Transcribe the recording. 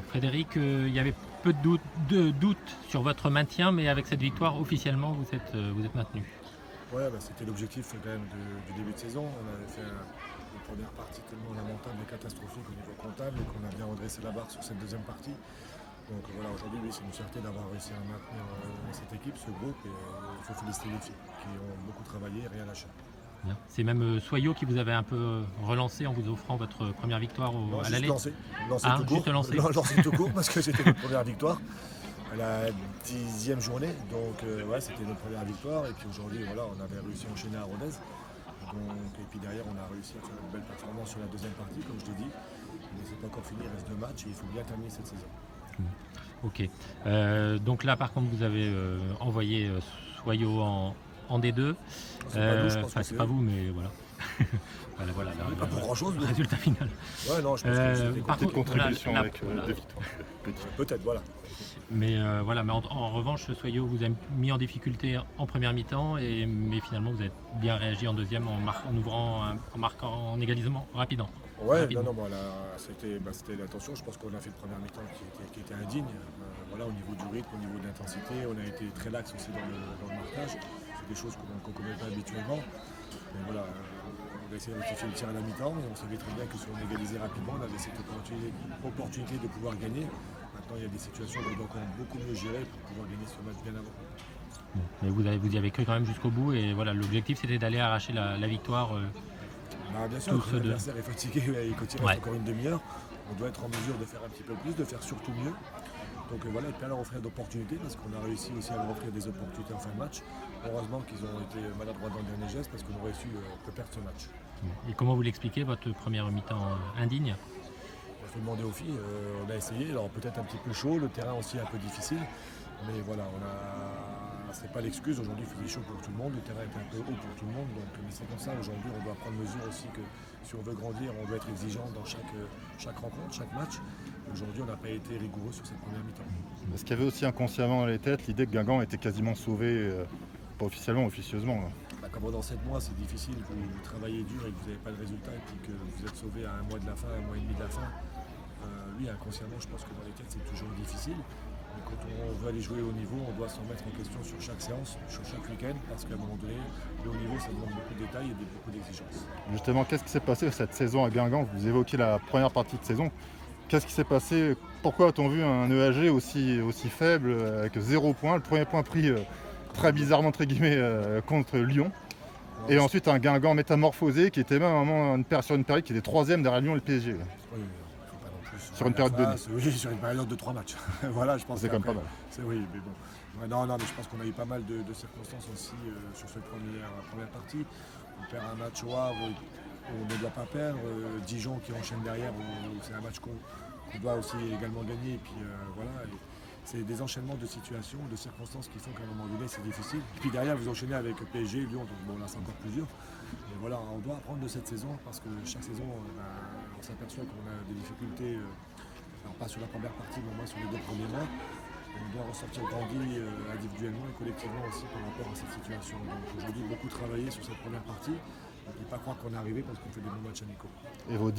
Frédéric, il y avait peu de doutes sur votre maintien, mais avec cette victoire, officiellement, vous êtes maintenu. Ouais, bah, c'était l'objectif quand même du début de saison. On avait fait une première partie tellement lamentable et catastrophique au niveau comptable et qu'on a bien redressé la barre sur cette deuxième partie. Donc voilà, aujourd'hui, oui, c'est une fierté d'avoir réussi à maintenir cette équipe, ce groupe. Et il faut féliciter les filles qui ont beaucoup travaillé et rien lâché. Bien. C'est même Soyot qui vous avait un peu relancé en vous offrant votre première victoire Non, à juste l'aller. lancé. Lancé Ah, tout juste court. lancé. Lancé tout court parce que c'était notre première victoire à la 10e journée. Donc ouais, c'était notre première victoire. Et puis aujourd'hui, voilà, on avait réussi à enchaîner à Rodez. Et puis derrière, on a réussi à faire une belle performance sur la deuxième partie, comme je t'ai dit. Mais c'est pas encore fini, il reste 2 matchs et il faut bien terminer cette saison. Ok. Donc là, par contre, vous avez envoyé Soyot en D2. C'est pas nous, je pense Enfin, que c'est c'est pas eux. vous, mais voilà. voilà, Pas pour grand chose, le mais. résultat final. Ouais, non, je pense que c'était Par Petite contre, contribution voilà, avec voilà. 2 victoires. peut-être, voilà. Mais en revanche, Soyot vous a mis en difficulté en première mi-temps, mais finalement vous avez bien réagi en deuxième en marquant, en égalisant rapidement. Ouais, non, voilà, c'était l'intention. Je pense qu'on a fait une première mi-temps qui était indigne. Voilà, au niveau du rythme, au niveau de l'intensité, on a été très lax aussi dans le marquage. C'est des choses qu'on ne connaît pas habituellement. Mais voilà, on a essayé de rectifier le tir à la mi-temps, mais on savait très bien que si on égalisait rapidement, on avait cette opportunité de pouvoir gagner. Maintenant, il y a des situations qu'on doit encore beaucoup mieux gérer pour pouvoir gagner ce match bien avant. Bon, mais vous y avez cru quand même jusqu'au bout, et voilà, l'objectif c'était d'aller arracher la victoire. Bah, bien sûr, Tous quand ceux deux. l'adversaire est fatigué et quand il reste Ouais. encore une demi-heure, on doit être en mesure de faire un petit peu plus, de faire surtout mieux. Donc voilà, et puis à leur offrir d'opportunités, parce qu'on a réussi aussi à leur offrir des opportunités en fin de match. Heureusement qu'ils ont été maladroits dans le dernier geste, parce qu'on aurait su perdre ce match. Et comment vous l'expliquez, votre première mi-temps indigne? Il faut demander aux filles, on a essayé, alors peut-être un petit peu chaud, le terrain aussi un peu difficile, mais voilà, c'est pas l'excuse. Aujourd'hui il faisait chaud pour tout le monde, le terrain était un peu haut pour tout le monde, donc mais c'est comme ça. Aujourd'hui on doit prendre mesure aussi que si on veut grandir, on doit être exigeant dans chaque rencontre, chaque match. Aujourd'hui on n'a pas été rigoureux sur cette première mi-temps. Est-ce qu'il y avait aussi inconsciemment dans les têtes l'idée que Guingamp était quasiment sauvé, pas officiellement, officieusement là. Bah, comme dans 7 mois c'est difficile, vous travaillez dur et que vous n'avez pas de résultat et puis que vous êtes sauvé à 1 mois de la fin, 1 mois et demi de la fin. Oui, inconsciemment, je pense que dans les têtes, c'est toujours difficile. Mais quand on veut aller jouer au haut niveau, on doit s'en mettre en question sur chaque séance, sur chaque week-end, parce qu'à un moment donné, le haut niveau, ça demande beaucoup de détails et beaucoup d'exigences. Justement, qu'est-ce qui s'est passé cette saison à Guingamp? Vous évoquez la première partie de saison. Qu'est-ce qui s'est passé? Pourquoi a-t-on vu un EAG aussi faible, avec 0 point? Le premier point pris très bizarrement, entre guillemets, contre Lyon. Et ensuite un Guingamp métamorphosé qui était même à un moment sur une période qui était 3e derrière Lyon et le PSG. Là. Oui, faut pas non plus Sur une période donnée. Oui, sur une période de 3 matchs. Voilà, je pense C'est quand même pas qu'après, mal. Oui, mais bon. Ouais, non, mais je pense qu'on a eu pas mal de circonstances aussi sur cette première partie. On perd un match au Havre, on ne doit pas perdre. Dijon qui enchaîne derrière, c'est un match qu'on doit aussi également gagner. Et puis voilà. C'est des enchaînements de situations, de circonstances qui font qu'à un moment donné c'est difficile. Et puis derrière vous enchaînez avec PSG, Lyon, donc bon là c'est encore plus dur. Mais voilà, on doit apprendre de cette saison parce que chaque saison on s'aperçoit qu'on a des difficultés, alors pas sur la première partie mais au moins sur les 2 premiers mois. On doit ressortir grandi individuellement et collectivement aussi par rapport à cette situation. Donc aujourd'hui beaucoup travaillé sur cette première partie. On ne peut pas croire qu'on est arrivé parce qu'on fait des bons matchs amicaux. Et vos